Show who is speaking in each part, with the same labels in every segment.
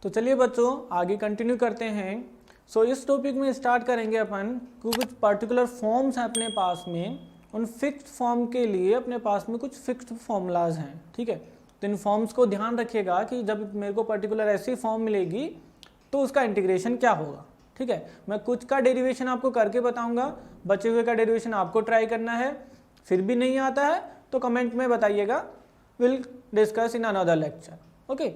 Speaker 1: तो चलिए बच्चों आगे कंटिन्यू करते हैं। इस टॉपिक में स्टार्ट करेंगे अपन कुछ पर्टिकुलर फॉर्म्स हैं अपने पास में, उन फिक्स्ड फॉर्म के लिए अपने पास में कुछ फिक्स्ड फॉर्मूलाज हैं। ठीक है, तो इन फॉर्म्स को ध्यान रखिएगा कि जब मेरे को पर्टिकुलर ऐसी फॉर्म मिलेगी तो उसका इंटीग्रेशन क्या होगा। ठीक है, मैं कुछ का डेरिवेशन आपको करके बताऊंगा, बचे हुए का डेरिवेशन आपको ट्राई करना है। फिर भी नहीं आता है तो कमेंट में बताइएगा, will discuss in another lecture. Okay,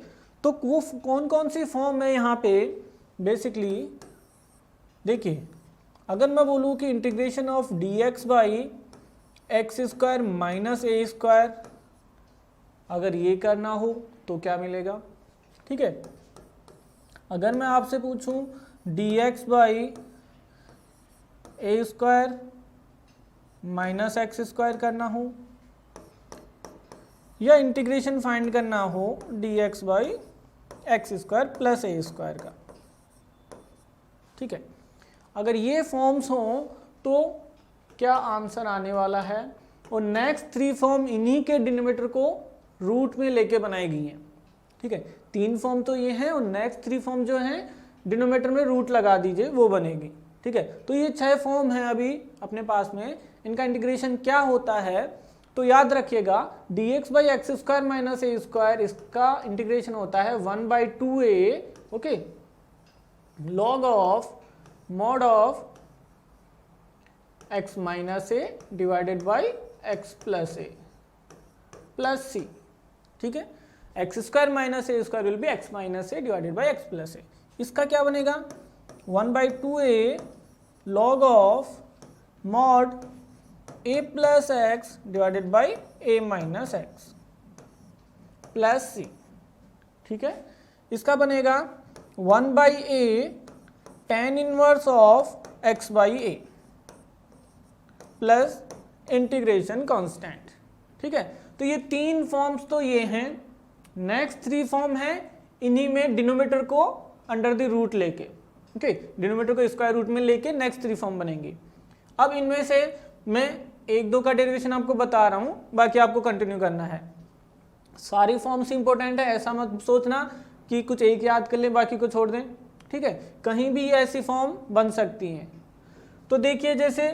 Speaker 1: तो वो कौन कौन सी फॉर्म है यहाँ पे बेसिकली देखिए, अगर मैं बोलूँ कि integration of dx by x square minus a square, अगर ये करना हो तो क्या मिलेगा। ठीक है, अगर मैं आपसे पूछूं dx by A square minus x square करना हो, या इंटीग्रेशन फाइंड करना हो dx by x square plus a square का। ठीक है, अगर ये फॉर्म्स हों तो क्या आंसर आने वाला है। और नेक्स्ट थ्री फॉर्म इन्हीं के डिनोमिनेटर को रूट में लेके बनाई गई हैं। ठीक है, तीन फॉर्म तो ये हैं और नेक्स्ट थ्री फॉर्म जो हैं डिनोमिनेटर में रूट लगा दीजिए वो बनेगी। ठीक है, तो ये 6 फॉर्म हैं अभी अपने पास में, इनका इंटीग्रेशन क्या होता है तो याद रखिएगा dx by x square minus a square, इसका इंटीग्रेशन होता है 1/2a okay log of mod of x minus a divided by x plus a plus c. ठीक है, x square minus a square will be x minus a divided by x plus a. इसका क्या बनेगा 1/2a log of mod a plus x divided by a minus x plus c. ठीक है, इसका बनेगा 1/a tan inverse of x by a plus integration constant. ठीक है, तो ये तीन फॉर्म्स तो ये हैं। नेक्स्ट थ्री फॉर्म है इन्हीं में डिनोमिनेटर को अंडर द रूट लेके, ओके डिनोमिनेटर को स्क्वायर रूट में लेके नेक्स्ट थ्री फॉर्म बनेंगी। अब इनमें से मैं एक दो का डेरिवेशन आपको बता रहा हूं, बाकी आपको कंटिन्यू करना है। सारी फॉर्म्स इंपॉर्टेंट है, ऐसा मत सोचना कि कुछ एक याद कर लें बाकी को छोड़ दें। ठीक है, कहीं भी ऐसी फॉर्म बन सकती हैं। तो देखिए जैसे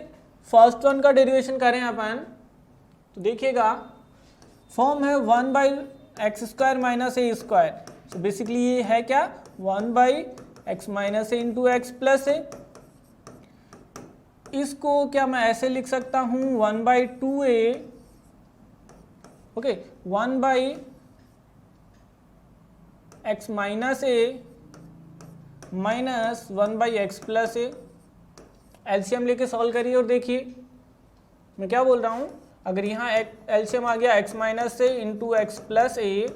Speaker 1: फर्स्ट वन का डेरिवेशन करें अपन, तो देखिएगा फॉर्म है 1 by x square minus a square. तो बेसिकली ये है क्या 1 by x minus a into x plus a. इसको क्या मैं ऐसे लिख सकता हूं 1/2a okay 1 by x minus a minus 1 by x plus a. LCM लेके सॉल्व करिए और देखिए मैं क्या बोल रहा हूं, अगर यहाँ एलसीएम आ गया x minus a into x plus a.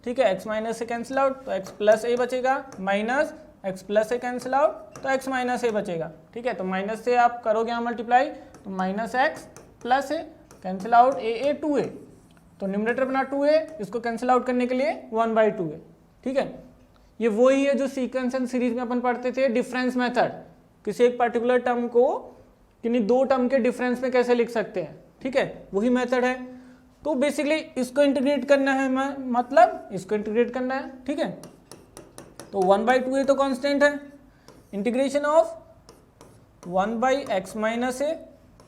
Speaker 1: ठीक है, एक्स माइनस ए कैंसिल आउट तो एक्स प्लस ए बचेगा, माइनस एक्स प्लस ए कैंसिल आउट तो एक्स माइनस ए बचेगा। ठीक है, तो माइनस से आप करोगे यहाँ मल्टीप्लाई तो माइनस एक्स प्लस ए कैंसिल आउट ए 2a, तो न्यूमरेटर बना 2a, इसको कैंसिल आउट करने के लिए 1/2a। ठीक है, ये वही है जो सीक्वेंस एंड सीरीज में अपन पढ़ते थे, डिफरेंस मेथड। किसी एक पर्टिकुलर टर्म को किन्हीं दो टर्म के डिफरेंस में कैसे लिख सकते हैं। ठीक है, वही मेथड है। तो बेसिकली इसको इंटीग्रेट करना है, मतलब इसको इंटीग्रेट करना है। ठीक है, तो 1/2a तो कांस्टेंट है, integration of 1 by x minus A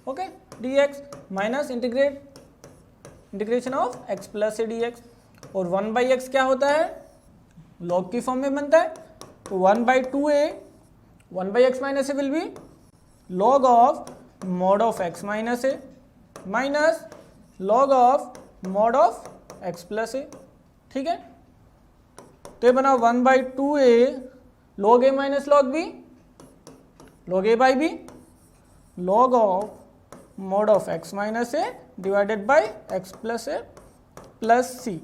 Speaker 1: okay dx minus integration of x plus A dx। और 1/x क्या होता है, लॉग की फॉर्म में बनता है, तो 1/2a 1/x minus a will be log of mod of x minus a minus log of mod of x plus a. ठीक है, तो ये बना 1/2a log a minus log b log a by b log of mod of x minus a divided by x plus a plus c.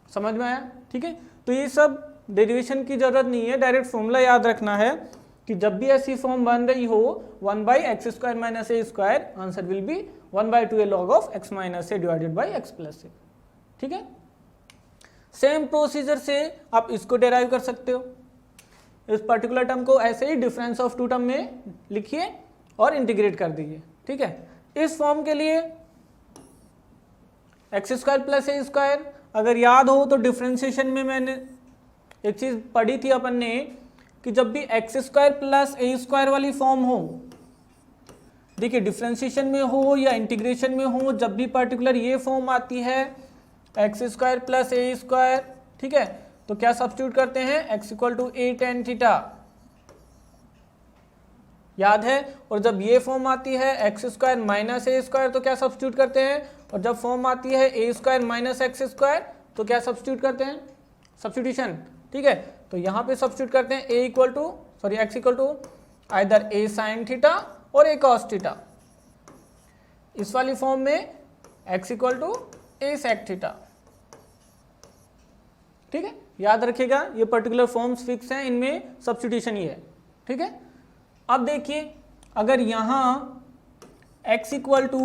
Speaker 1: समझ में आया। ठीक है, तो ये सब डेरिवेशन की जरूरत नहीं है, डायरेक्ट फॉर्मूला याद रखना है कि जब भी ऐसी फॉर्म बन रही हो 1 by x square minus a square, answer will be 1/2a log of x minus a divided by x plus a. ठीक है, सेम प्रोसीजर से आप इसको डेराइव कर सकते हो। इस पर्टिकुलर टर्म को ऐसे ही डिफरेंस ऑफ टू टर्म में लिखिए और इंटीग्रेट कर दीजिए। ठीक है, इस फॉर्म के लिए x square plus a square, अगर याद हो तो डिफरेंशिएशन में मैंने एक चीज पढ़ी थी अपन ने कि जब भी x square plus a square वाली फॉर्म हो, देखिए डिफरेंशिएशन में हो या इंटीग्रेशन में हो, जब भी पर्टिकुलर ये फॉर्म आती है x square plus a square, ठीक है, तो क्या सब्स्टिट्यूट करते हैं, x equal to a tan theta, याद है। और जब ये फॉर्म आती है x square minus a square तो क्या सब्स्टिट्यूट करते हैं, और जब फॉर्म आती है ए स्क्वायर माइनस एक्स स्क्वायर तो क्या सब्स्टिट्यूट करते हैं, सब्स्टिट्यूशन, ठीक है। तो यहाँ पे सब्स्टिट्यूट करते हैं x equal to either a sine theta और ए कॉस थीटा, इस वाली फॉर्म में x equal to a sec theta, ठीक है। याद रखिएगा ये पर्टिकुलर फॉर्म्स फिक्स हैं, इनमें सब्स्टिट्यूशन ही है, ठीक है। अब देखिए अगर यहाँ x equal to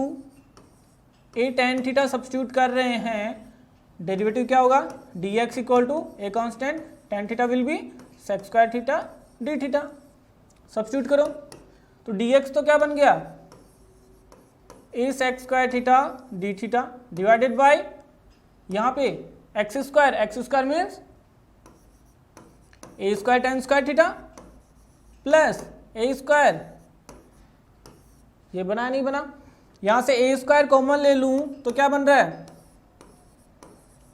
Speaker 1: a tan theta substitute कर रहे हैं, डेरिवेटिव क्या होगा, dx equal to a constant tan theta will be sec square theta d theta, substitute करो तो dx तो क्या बन गया, a sec square theta d theta divided by यहाँ पे x square means a square tan square theta plus a square, ये बना नहीं बना, यहां से ए स्क्वायर कॉमन ले लूं तो क्या बन रहा है,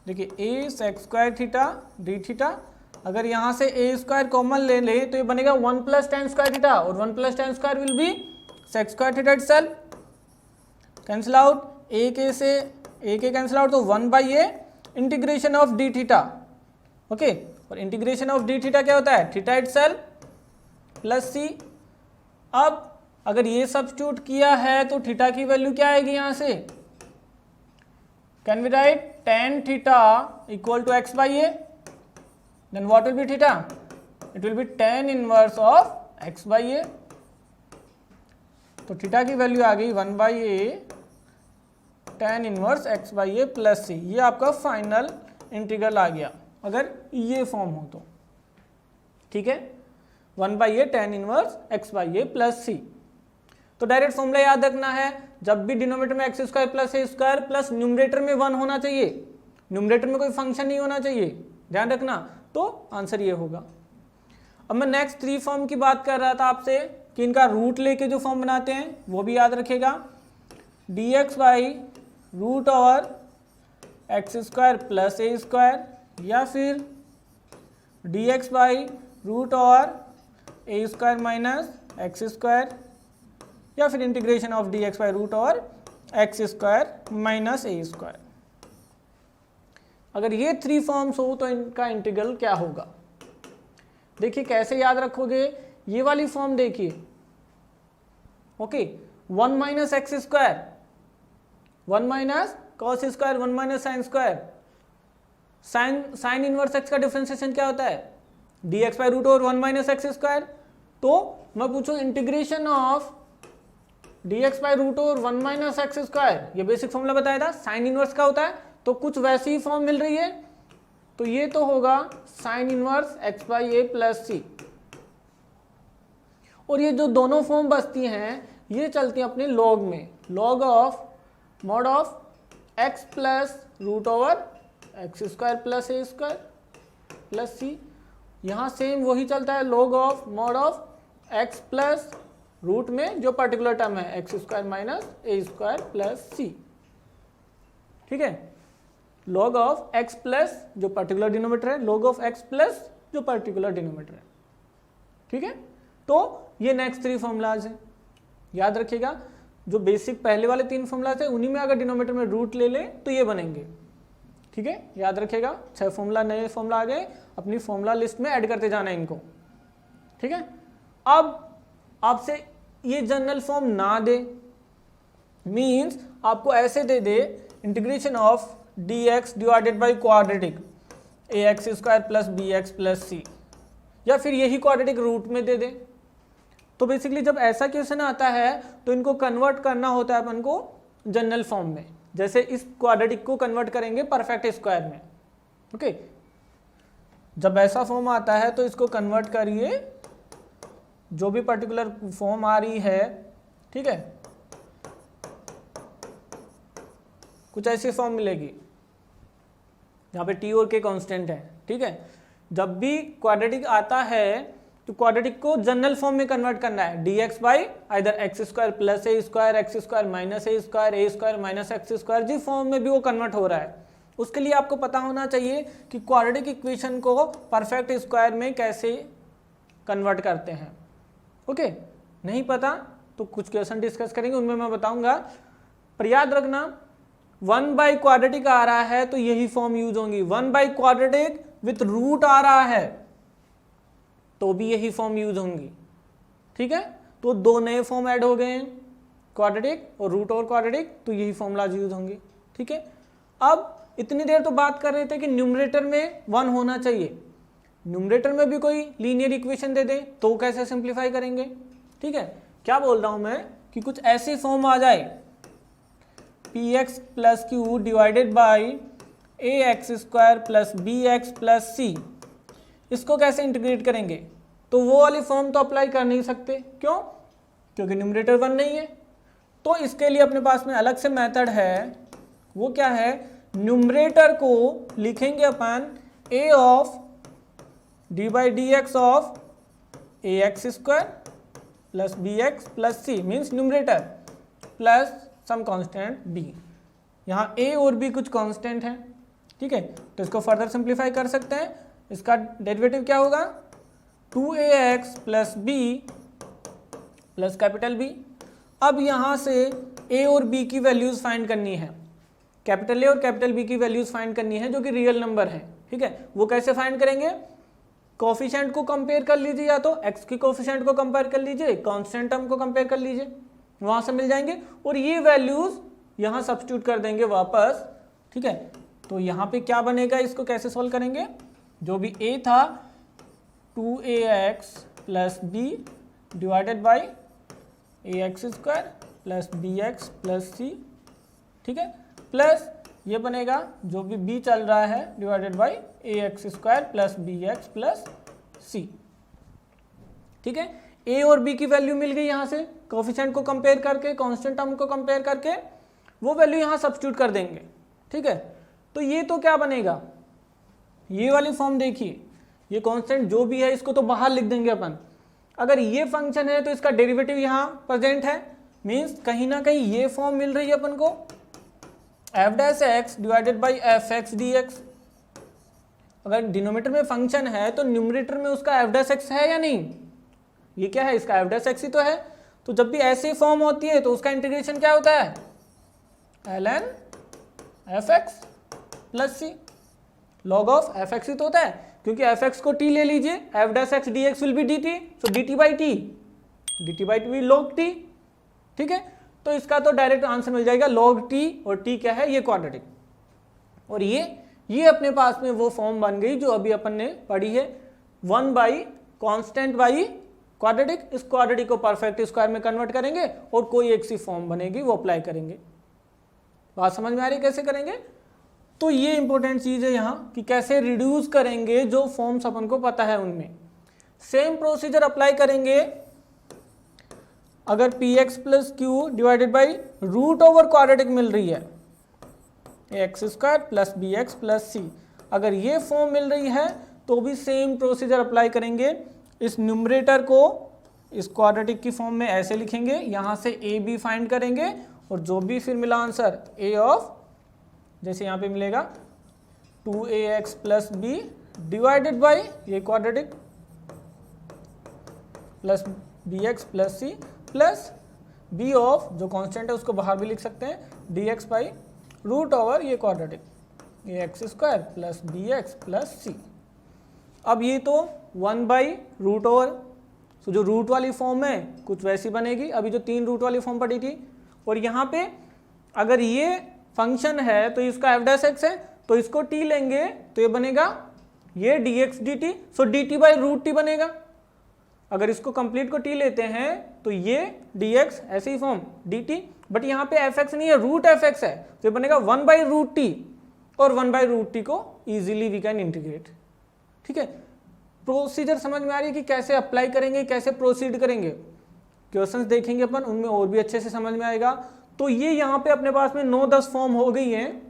Speaker 1: देखिए a sec square theta d theta, अगर यहां से ए स्क्वायर कॉमन ले ले तो ये बनेगा 1 प्लस टेन स्क्वायर थीटा, और 1 plus tan square will be sec square theta itself, cancel out, a के कैंसिल आउट तो 1 by a integration of d theta, okay, और इंटीग्रेशन ऑफ डी थीटा क्या होता है, थीटा इटसेल्फ प्लस सी। अब अगर ये सब्स्टिट्यूट किया है तो थीटा की वैल्यू क्या आएगी, यहां से can we write tan theta equal to x by a, then what will be theta, it will be tan inverse of x by a, तो थीटा की वैल्यू आ गई 1 by a tan inverse x by a plus c, ये आपका final integral आ गया अगर ये फॉर्म हो तो, ठीक है, 1 by a tan inverse x by a plus c. तो डायरेक्ट फॉर्मूला याद रखना है, जब भी डिनोमिनेटर में x square plus a square plus numerator में 1 होना चाहिए, न्यूमरेटर में कोई फंक्शन नहीं होना चाहिए, ध्यान रखना, तो आंसर ये होगा। अब मैं नेक्स्ट 3 फॉर्म की बात कर रहा था आपसे कि इनका रूट लेके जो फॉर्म बनाते हैं वो भी याद रखिएगा, dx by root over x square plus a square, या फिर dx by root over a square minus x square, या फिर integration of dx by root over x square minus a square. अगर ये 3 फॉर्म्स हो तो इनका इंटीग्रल क्या होगा, देखिए कैसे याद रखोगे, ये वाली फॉर्म देखिए, okay, 1 minus x square, 1 minus cos square, 1 minus sine square, sine inverse x का डिफरेंशिएशन क्या होता है, dx by root over 1 minus x square. तो मैं पूछूं integration of dx by root over 1 minus x square, ये basic formula बताया था, साइन इनवर्स का होता है, तो कुछ वैसी ही फॉर्म मिल रही है, तो ये तो होगा sine inverse x by a plus c. और ये जो दोनों फॉर्म बचती हैं ये चलती हैं अपने लॉग में, log of mod of x plus root over x square plus a square plus c. यहाँ सेम वही चलता है, log of mod of x plus root में जो पर्टिकुलर टर्म है x square minus a square plus c, ठीक है, log of x plus जो पर्टिकुलर डिनोमिनेटर है, लॉग ऑफ एक्स प्लस जो पर्टिकुलर डिनोमिनेटर है, ठीक है। तो ये नेक्स्ट 3 फॉर्मूलाज हैं, याद रखिएगा, जो बेसिक पहले वाले 3 फॉर्मूलाज है उन्हीं में अगर डिनोमिनेटर में रूट ले ले तो ये बनेंगे, ठीक है, याद रखिएगा। 6 फॉर्मूला नए फॉर्मूला आ गए, अपनी फॉर्मूला लिस्ट में ऐड करते जाना है इनको, ठीक है। अब आपसे ये जनरल फॉर्म ना दे, मीन्स आपको ऐसे दे दे integration of dx divided by quadratic a x square plus b x plus c, या फिर यही क्वाड्रेटिक रूट में दे दे, तो बेसिकली जब ऐसा क्वेश्चन आता है तो इनको कन्वर्ट करना होता है अपन को जनरल फॉर्म में, जैसे इस क्वाड्रेटिक को कन्वर्ट करेंगे परफेक्ट स्क्वायर में, ओके। जब ऐसा फॉर्म आता है तो इसको कन्वर्ट करिए, जो भी पर्टिकुलर फॉर्म आ रही है, ठीक है, कुछ ऐसी फॉर्म मिलेगी यहाँ पे टी और के कांस्टेंट है, ठीक है, जब भी क्वाड्रेटिक आता है तो क्वाड्रेटिक को जनरल फॉर्म में कन्वर्ट करना है, dx by either x square plus a square, x square minus a square minus x square, जिस फॉर्म में भी वो कन्वर्ट हो रहा है। उसके लिए आपको पता होना चाहिए कि क्वाड्रेटिक इक्वेशन को परफेक्ट स्क्वायर में कैसे कन्वर्ट करते हैं। ओके, नहीं पता तो कुछ क्वेश्चन डिस्कस करेंगे, उनमें मैं बताऊंगा। पर याद रखना 1 बाई क्वाड्रेटिक आ रहा है तो यही फॉर्म यूज होंगी, 1 बाई क्वाड्रेटिक विथ रूट आ रहा है तो भी यही फॉर्म यूज होंगी। ठीक है, तो दो नए फॉर्म ऐड हो गए हैं, क्वाड्रेटिक और रूट और क्वाड्रेटिक, तो यही फॉर्मूलाज यूज होंगे। ठीक है, अब इतनी देर तो बात कर रहे थे कि न्यूमरेटर में 1 होना चाहिए, न्यूमरेटर में भी कोई लीनियर इक्वेशन दे दे तो कैसे सिंप्लीफाई करेंगे। ठीक है, क्या बोल रहा हूं मैं कि कुछ ऐसी फॉर्म आ जाए p x plus q divided by a x square plus b x plus c, इसको कैसे इंटीग्रेट करेंगे, तो वो वाली फॉर्म तो अप्लाई कर नहीं सकते। क्यों? क्योंकि न्यूमरेटर 1 नहीं है। तो इसके लिए अपने पास में अलग से मेथड है, वो क्या है, न्यूमरेटर को लिखेंगे अपन a of d by d x of a x square plus b x plus c, means numerator plus some constant b। यहाँ a और b कुछ कांस्टेंट है। ठीक है, तो इसको फर्दर सिंप्लीफाई कर सकते हैं। इसका डेरिवेटिव क्या होगा, 2ax plus b plus capital B। अब यहाँ से a और b की वैल्यूज फाइंड करनी है, कैपिटल A और कैपिटल B की वैल्यूज फाइंड करनी है जो कि रियल नंबर है। ठीक है, वो कैसे फाइंड करेंगे, कोफिशिएंट को कंपेयर कर लीजिए, या तो x के कोफिशिएंट को कंपेयर कर लीजिए, कांस्टेंट टर्म को कंपेयर कर लीजिए, वहां से मिल जाएंगे और ये वैल्यूज यहाँ सब्स्टिट्यूट कर देंगे वापस। ठीक है, तो यहाँ पे क्या बनेगा, इसको कैसे सॉल्व करेंगे, जो भी a था 2ax plus b divided by ax square plus bx plus c। ठीक है, प्लस ये बनेगा जो भी b चल रहा है divided by ax square plus bx plus c। ठीक है, a और b की वैल्यू मिल गई, यहाँ से कोफिशिएंट को कंपेयर करके, कांस्टेंट टर्म को कंपेयर करके वो वैल्यू यहाँ सब्स्टिट्यूट कर देंगे। ठीक है, तो ये तो क्या बनेगा, ये वाली फॉर्म देखिए, ये कांस्टेंट जो भी है इसको तो बाहर लिख देंगे अपन। अगर ये फंक्शन है तो इसका डेरिवेटिव यहाँ प्रेजेंट है, मीन्स कहीं ना कहीं ये फॉर्म मिल रही है अपन को F dash x divided by F x D x. अगर डिनोमिनेटर में फंक्शन है तो न्यूमरेटर में उसका एफ डैश एक्स है या नहीं, ये क्या है, इसका एफ डैश एक्स ही तो है। तो जब भी ऐसी फॉर्म होती है तो उसका इंटीग्रेशन क्या होता है, l n f x plus c, log of f x ही तो होता है, क्योंकि एफ एक्स को टी ले लीजिए, F dash x D x will be D t, so d t by T log T. ठीक है, तो इसका तो डायरेक्ट आंसर मिल जाएगा लॉग टी, और टी क्या है, ये क्वाड्रेटिक। और ये अपने पास में वो फॉर्म बन गई जो अभी अपन ने पढ़ी है, 1 बाई कॉन्स्टेंट बाई क्वाड्रेटिक। इस क्वाड्रेटिक को परफेक्ट स्क्वायर में कन्वर्ट करेंगे और कोई एक सी फॉर्म बनेगी वो अप्लाई करेंगे। बात समझ में आ रही है कैसे करेंगे। तो ये इंपॉर्टेंट चीज है यहाँ कि कैसे रिड्यूस करेंगे जो फॉर्म्स अपन को पता है उनमें। सेम प्रोसीजर अप्लाई करेंगे अगर p x plus q divided by root over quadratic मिल रही है, x square plus b x plus c, अगर ये फॉर्म मिल रही है तो भी सेम प्रोसीजर अप्लाई करेंगे। इस न्यूमरेटर को इस क्वाड्रेटिक की फॉर्म में ऐसे लिखेंगे, यहाँ से ए बी फाइंड करेंगे और जो भी फिर मिला आंसर ए ऑफ, जैसे यहाँ पे मिलेगा 2ax plus b divided by ये quadratic plus b x plus c plus b of जो कांस्टेंट है उसको बाहर भी लिख सकते हैं, d x by root over ये quadratic a x square plus b x plus c. अब ये तो 1 बाई रूट ओवर, तो जो रूट वाली फॉर्म है कुछ वैसी बनेगी, अभी जो 3 रूट वाली फॉर्म पड़ी थी। और यहाँ पे अगर ये फंक्शन है तो इसका एफ डैश एक्स है तो इसको टी लेंगे तो ये बनेगा ये d x d t, so d t by root t बनेगा। अगर इसको कंप्लीट को टी लेते हैं तो ये डी एक्स ऐसे ही फॉर्म डी टी, बट यहाँ पे एफ एक्स नहीं है, रूट एफ एक्स है, तो ये बनेगा 1 बाई रूट टी, और 1 बाई रूट टी को इजीली वी कैन इंटीग्रेट। ठीक है, प्रोसीजर समझ में आ रही है कि कैसे अप्लाई करेंगे, कैसे प्रोसीड करेंगे। क्वेश्चंस देखेंगे अपन, उनमें और भी अच्छे से समझ में आएगा। तो ये यहाँ पे अपने पास में 9-10 फॉर्म हो गई हैं,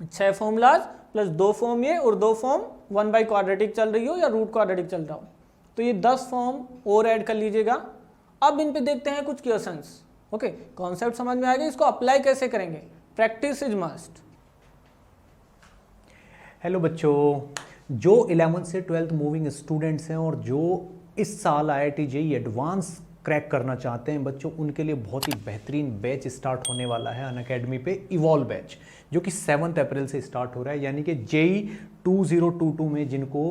Speaker 1: 6 फॉर्मूलाज प्लस 2 फॉर्म ये और 2 फॉर्म 1 बाई क्वाड्रेटिक चल रही हो या रूट क्वाड्रेटिक चल रहा हो, तो ये 10 फॉर्म और ऐड कर लीजिएगा। अब इन पे देखते हैं कुछ क्वेश्चंस। ओके, कॉन्सेप्ट समझ में आ गया, इसको अप्लाई कैसे करेंगे, प्रैक्टिस इज मस्ट।
Speaker 2: हेलो बच्चों, जो 11th से 12th मूविंग स्टूडेंट्स हैं और जो इस साल IIT JEE एडवांस क्रैक करना चाहते हैं बच्चों, उनके लिए बहुत ही बेहतरीन बैच स्टार्ट होने वाला है अनअकैडमी पे, इवॉल्व बैच, जो कि 7 अप्रैल से स्टार्ट हो रहा है। यानी कि JEE 2022 में जिनको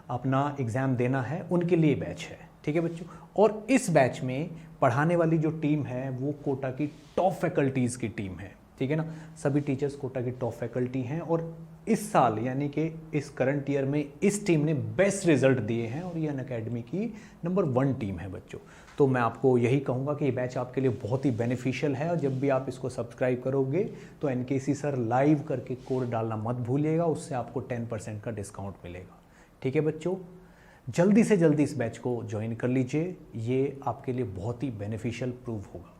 Speaker 2: अपना एग्ज़ाम देना है उनके लिए बैच है। ठीक है बच्चों, और इस बैच में पढ़ाने वाली जो टीम है वो कोटा की टॉप फैकल्टीज़ की टीम है। ठीक है ना, सभी टीचर्स कोटा की टॉप फैकल्टी हैं और इस साल यानी कि इस करंट ईयर में इस टीम ने बेस्ट रिजल्ट दिए हैं और ये अनअकैडमी की नंबर 1 टीम है बच्चों। तो मैं आपको यही कहूँगा कि ये बैच आपके लिए बहुत ही बेनिफिशियल है और जब भी आप इसको सब्सक्राइब करोगे तो NKC सर लाइव करके कोड डालना मत भूलिएगा, उससे आपको 10% का डिस्काउंट मिलेगा। ठीक है बच्चों, जल्दी से जल्दी इस बैच को ज्वाइन कर लीजिए, ये आपके लिए बहुत ही बेनिफिशियल प्रूव होगा।